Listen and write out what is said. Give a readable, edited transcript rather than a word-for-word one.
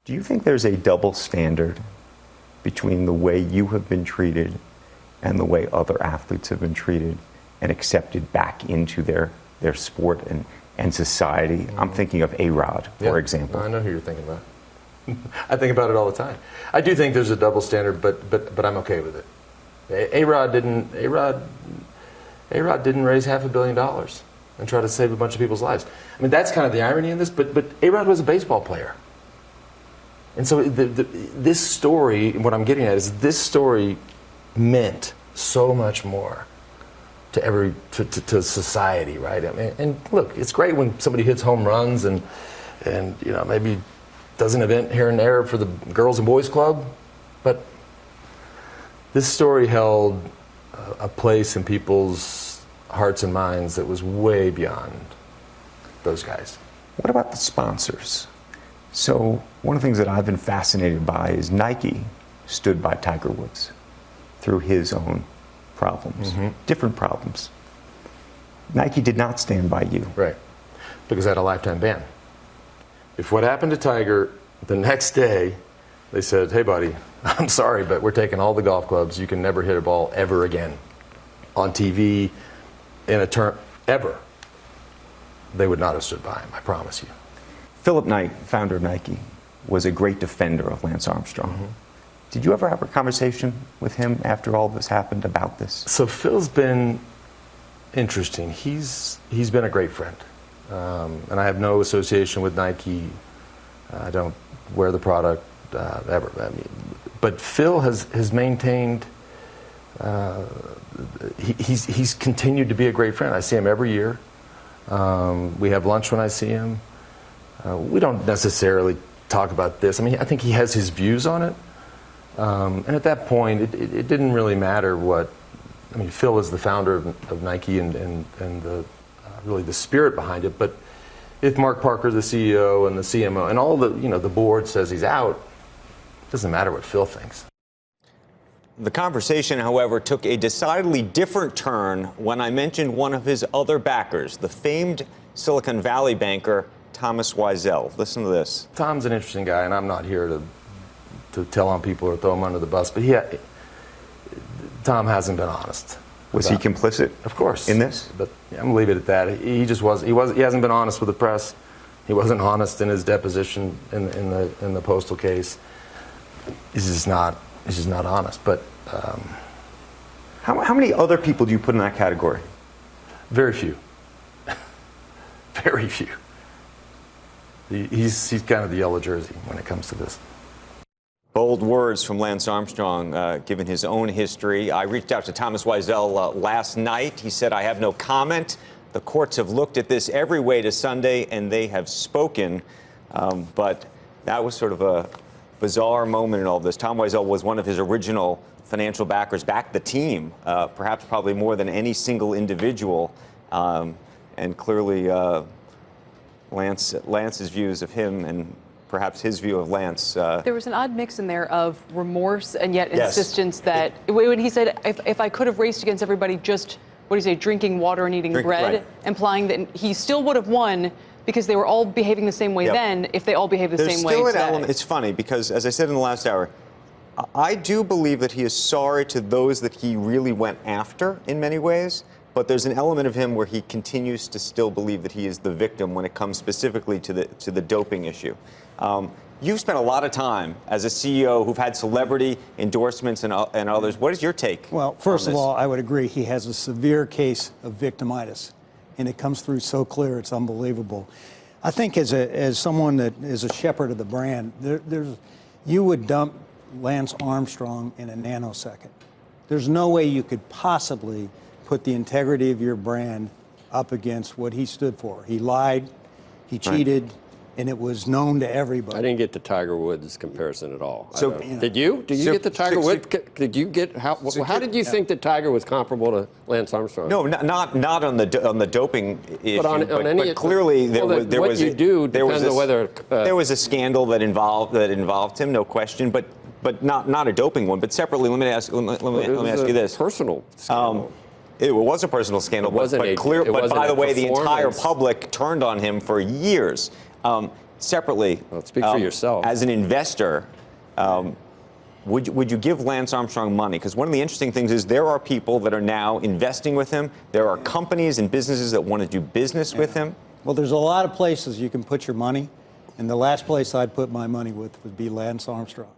Do you think there's a double standard between the way you have been treated and the way other athletes have been treated and accepted back into their sport and society? I'm thinking of A-Rod, for example. I know who you're thinking about. I think about it all the time. I do think there's a double standard, but I'm okay with it. A-Rod didn't raise $500 million and try to save a bunch of people's lives. I mean, that's kind of the irony in this, but A-Rod was a baseball player. And so this story, what I'm getting at is this story meant so much more to society, right? I mean, and look, it's great when somebody hits home runs and you know, maybe does an event here and there for the Girls and Boys Club, but this story held a place in people's hearts and minds that was way beyond those guys. What about the sponsors? So one of the things that I've been fascinated by is Nike stood by Tiger Woods through his own problems, different problems. Nike did not stand by you. Right, because I had a lifetime ban. If what happened to Tiger, the next day they said, hey buddy, I'm sorry, but we're taking all the golf clubs. You can never hit a ball ever again on TV, in a term, ever. They would not have stood by him, I promise you. Philip Knight, founder of Nike, was a great defender of Lance Armstrong. Did you ever have a conversation with him after all this happened about this? So Phil's been interesting. He's been a great friend. And I have no association with Nike. I don't wear the product ever. I mean, but Phil has maintained, he's continued to be a great friend. I see him every year. We have lunch when I see him. We don't necessarily talk about this. I mean, I think he has his views on it. And at that point, it didn't really matter what. I mean, Phil is the founder of Nike and the really the spirit behind it. But if Mark Parker, the CEO, and the CMO, and all the the board says he's out, it doesn't matter what Phil thinks. The conversation, however, took a decidedly different turn when I mentioned one of his other backers, the famed Silicon Valley banker Thomas Weisel. Listen to this. Tom's an interesting guy, and I'm not here to tell on people or throw him under the bus, but Tom hasn't been honest. Was he complicit? Of course. In this? But I'm gonna leave it at that. He hasn't been honest with the press. He wasn't honest in his deposition in the postal case. He's just not honest. But how many other people do you put in that category? Very few. Very few. He's kind of the yellow jersey when it comes to this. Bold words from Lance Armstrong, given his own history. I reached out to Thomas Weisel last night. He said, I have no comment. The courts have looked at this every way to Sunday, and they have spoken. But that was sort of a bizarre moment in all this. Tom Weisel was one of his original financial backers, backed the team, perhaps probably more than any single individual. And clearly, Lance's views of him and perhaps his view of Lance. There was an odd mix in there of remorse and yet insistence that when he said, if I could have raced against everybody just, what do you say, drinking water and eating bread, implying that he still would have won because they were all behaving the same way then if they all behaved the same way There's still today. an element. It's funny because, as I said in the last hour, I do believe that he is sorry to those that he really went after in many ways. But there's an element of him where he continues to still believe that he is the victim when it comes specifically to the doping issue. You've spent a lot of time as a CEO who've had celebrity endorsements and others. What is your take? Well, first of all, I would agree he has a severe case of victimitis, and it comes through so clear, it's unbelievable. I think as someone that is a shepherd of the brand, you would dump Lance Armstrong in a nanosecond. There's no way you could possibly put the integrity of your brand up against what he stood for. He lied, he cheated, and it was known to everybody. I didn't get the Tiger Woods comparison at all. So, did you? Did you get the Tiger Woods? Did you get how did you think that Tiger was comparable to Lance Armstrong? No, not on the doping issue. But clearly there was a scandal that involved him, no question. But not a doping one. But separately, let me ask you this. Personal scandal. It was a personal scandal, but by the way, the entire public turned on him for years. separately, Well, speak for yourself. As an investor, would you give Lance Armstrong money? Because one of the interesting things is there are people that are now investing with him. There are companies and businesses that want to do business with him. Well, there's a lot of places you can put your money, and the last place I'd put my money with would be Lance Armstrong.